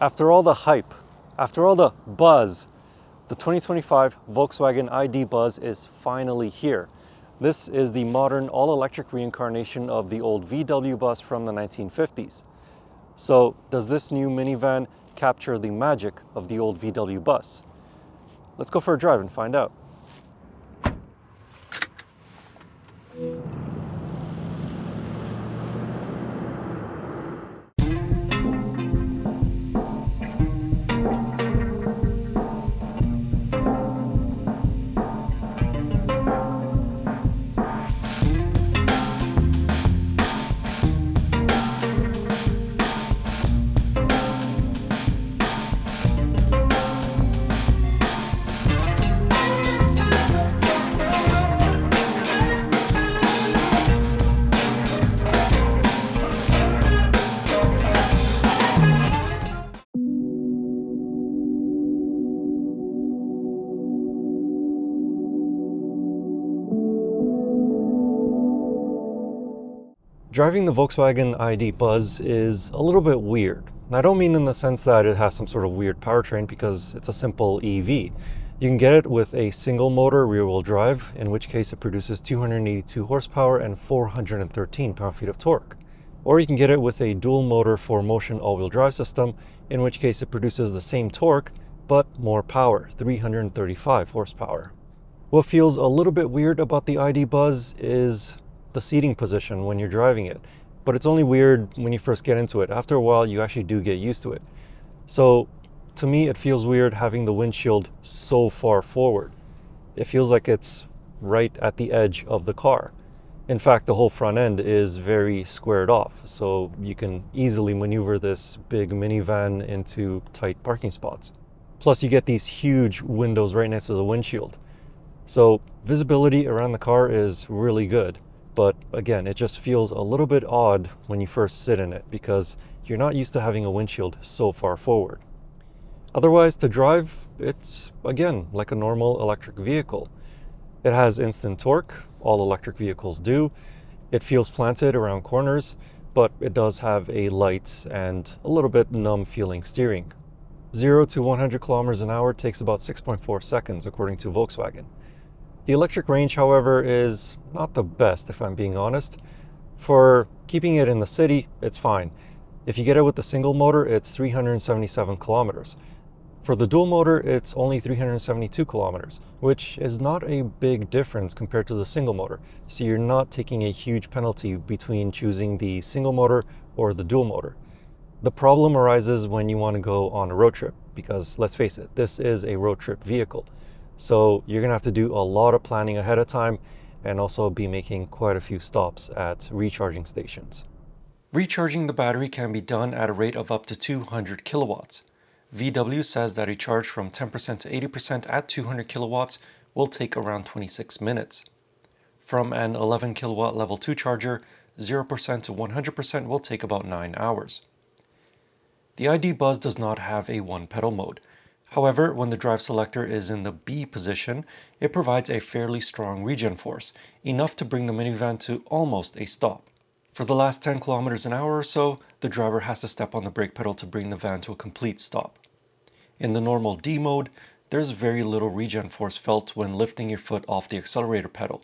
After all the hype, after all the buzz, the 2025 Volkswagen ID.Buzz is finally here. This is the modern all-electric reincarnation of the old VW bus from the 1950s. So, does this new minivan capture the magic of the old VW bus? Let's go for a drive and find out. Driving the Volkswagen ID.Buzz is a little bit weird. I don't mean in the sense that it has some sort of weird powertrain, because it's a simple EV. You can get it with a single motor rear-wheel drive, in which case it produces 282 horsepower and 413 pound-feet of torque. Or you can get it with a dual motor 4Motion all-wheel drive system, in which case it produces the same torque, but more power, 335 horsepower. What feels a little bit weird about the ID.Buzz is the seating position when you're driving it, but it's only weird when you first get into it. After a while, you actually do get used to it. So to me, it feels weird having the windshield so far forward. It feels like it's right at the edge of the car. In fact, the whole front end is very squared off, so you can easily maneuver this big minivan into tight parking spots. Plus, you get these huge windows right next to the windshield. So visibility around the car is really good. But again, it just feels a little bit odd when you first sit in it, because you're not used to having a windshield so far forward. Otherwise, to drive, it's again like a normal electric vehicle. It has instant torque, all electric vehicles do. It feels planted around corners, but it does have a light and a little bit numb feeling steering. 0 to 100 kilometers an hour takes about 6.4 seconds according to Volkswagen. The electric range, however, is not the best, if I'm being honest. For keeping it in the city, it's fine. If you get it with the single motor, it's 377 kilometers. For the dual motor, it's only 372 kilometers, which is not a big difference compared to the single motor. So you're not taking a huge penalty between choosing the single motor or the dual motor. The problem arises when you want to go on a road trip, because let's face it, this is a road trip vehicle. So you're gonna have to do a lot of planning ahead of time, and also be making quite a few stops at recharging stations. Recharging the battery can be done at a rate of up to 200 kilowatts. VW says that a charge from 10% to 80% at 200 kilowatts will take around 26 minutes. From an 11 kilowatt level 2 charger, 0% to 100% will take about 9 hours. The ID.Buzz does not have a one-pedal mode. However, when the drive selector is in the B position, it provides a fairly strong regen force, enough to bring the minivan to almost a stop. For the last 10 kilometers an hour or so, the driver has to step on the brake pedal to bring the van to a complete stop. In the normal D mode, there's very little regen force felt when lifting your foot off the accelerator pedal.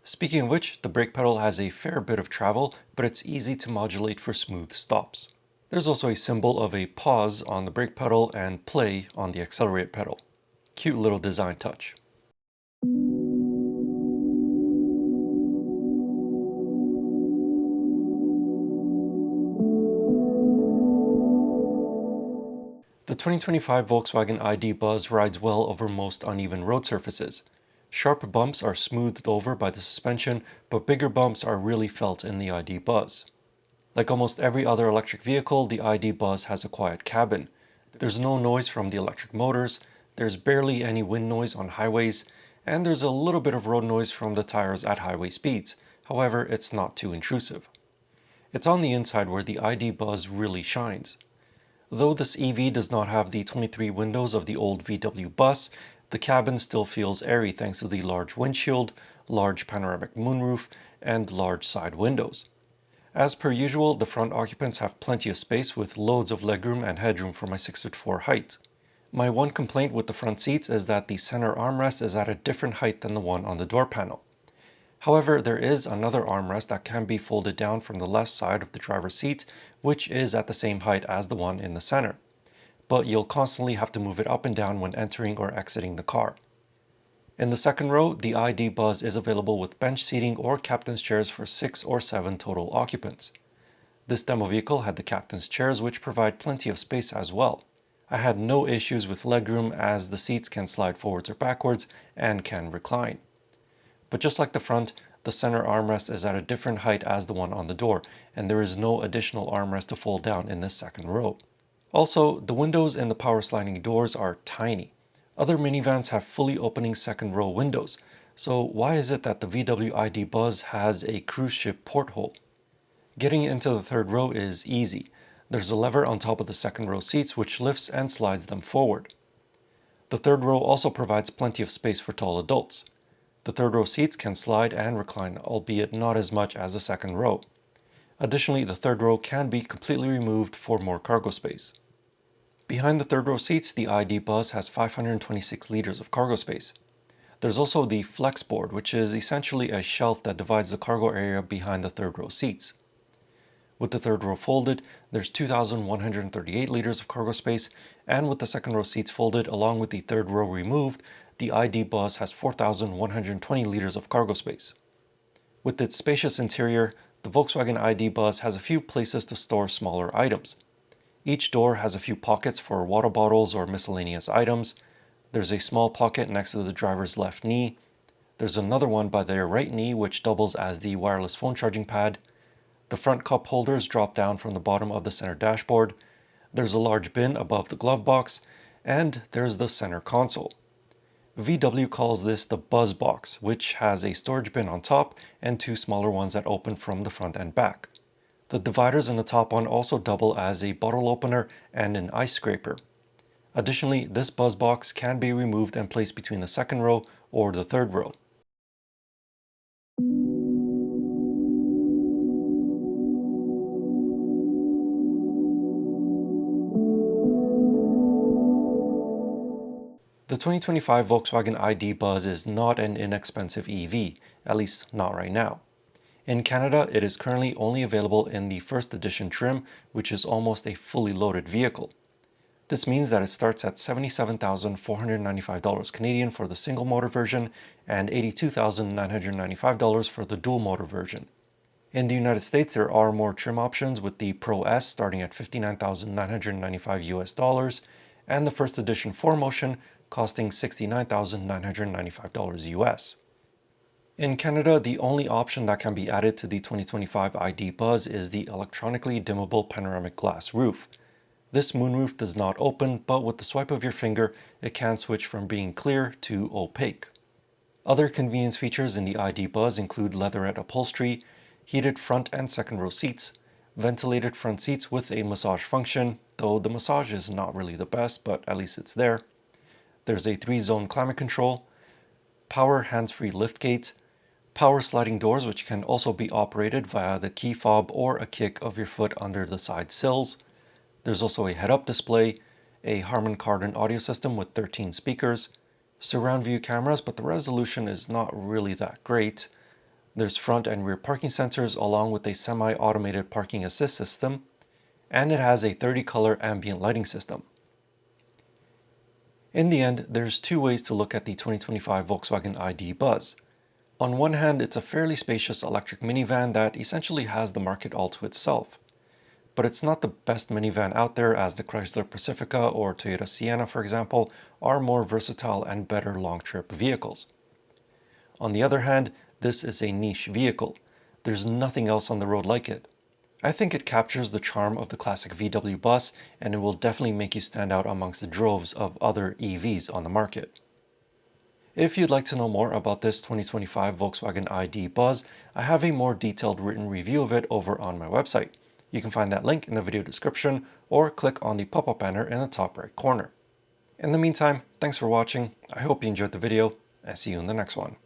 Speaking of which, the brake pedal has a fair bit of travel, but it's easy to modulate for smooth stops. There's also a symbol of a pause on the brake pedal and play on the accelerator pedal. Cute little design touch. The 2025 Volkswagen ID.Buzz rides well over most uneven road surfaces. Sharp bumps are smoothed over by the suspension, but bigger bumps are really felt in the ID.Buzz. Like almost every other electric vehicle, the ID.Buzz has a quiet cabin. There's no noise from the electric motors, there's barely any wind noise on highways, and there's a little bit of road noise from the tires at highway speeds. However, it's not too intrusive. It's on the inside where the ID.Buzz really shines. Though this EV does not have the 23 windows of the old VW bus, the cabin still feels airy thanks to the large windshield, large panoramic moonroof, and large side windows. As per usual, the front occupants have plenty of space with loads of legroom and headroom for my 6'4" height. My one complaint with the front seats is that the center armrest is at a different height than the one on the door panel. However, there is another armrest that can be folded down from the left side of the driver's seat, which is at the same height as the one in the center. But you'll constantly have to move it up and down when entering or exiting the car. In the second row, the ID.Buzz is available with bench seating or captain's chairs for 6 or 7 total occupants. This demo vehicle had the captain's chairs, which provide plenty of space as well. I had no issues with legroom as the seats can slide forwards or backwards and can recline. But just like the front, the center armrest is at a different height as the one on the door, and there is no additional armrest to fold down in this second row. Also, the windows in the power sliding doors are tiny. Other minivans have fully opening second row windows, so why is it that the VW ID.Buzz has a cruise ship porthole? Getting into the third row is easy. There's a lever on top of the second row seats which lifts and slides them forward. The third row also provides plenty of space for tall adults. The third row seats can slide and recline, albeit not as much as the second row. Additionally, the third row can be completely removed for more cargo space. Behind the third row seats, the ID.Buzz has 526 liters of cargo space. There's also the flex board, which is essentially a shelf that divides the cargo area behind the third row seats. With the third row folded, there's 2,138 liters of cargo space, and with the second row seats folded along with the third row removed, the ID.Buzz has 4,120 liters of cargo space. With its spacious interior, the Volkswagen ID.Buzz has a few places to store smaller items. Each door has a few pockets for water bottles or miscellaneous items. There's a small pocket next to the driver's left knee. There's another one by their right knee which doubles as the wireless phone charging pad. The front cup holders drop down from the bottom of the center dashboard. There's a large bin above the glove box, and there's the center console. VW calls this the Buzz box, which has a storage bin on top and 2 smaller ones that open from the front and back. The dividers in the top one also double as a bottle opener and an ice scraper. Additionally, this Buzz box can be removed and placed between the second row or the third row. The 2025 Volkswagen ID.Buzz is not an inexpensive EV, at least not right now. In Canada, it is currently only available in the first edition trim, which is almost a fully loaded vehicle. This means that it starts at $77,495 Canadian for the single motor version and $82,995 for the dual motor version. In the United States, there are more trim options with the Pro S starting at $59,995 US and the first edition 4Motion costing $69,995 US. In Canada, the only option that can be added to the 2025 ID.Buzz is the electronically dimmable panoramic glass roof. This moonroof does not open, but with the swipe of your finger, it can switch from being clear to opaque. Other convenience features in the ID.Buzz include leatherette upholstery, heated front and second row seats, ventilated front seats with a massage function, though the massage is not really the best, but at least it's there. There's a 3-zone climate control, power hands-free liftgates, power sliding doors which can also be operated via the key fob or a kick of your foot under the side sills. There's also a head-up display, a Harman Kardon audio system with 13 speakers, surround view cameras, but the resolution is not really that great. There's front and rear parking sensors along with a semi-automated parking assist system, and it has a 30-color ambient lighting system. In the end, there's 2 ways to look at the 2025 Volkswagen ID.Buzz. On one hand, it's a fairly spacious electric minivan that essentially has the market all to itself. But it's not the best minivan out there, as the Chrysler Pacifica or Toyota Sienna, for example, are more versatile and better long-trip vehicles. On the other hand, this is a niche vehicle. There's nothing else on the road like it. I think it captures the charm of the classic VW bus, and it will definitely make you stand out amongst the droves of other EVs on the market. If you'd like to know more about this 2025 Volkswagen ID.Buzz, I have a more detailed written review of it over on my website. You can find that link in the video description or click on the pop-up banner in the top right corner. In the meantime, thanks for watching. I hope you enjoyed the video, and see you in the next one.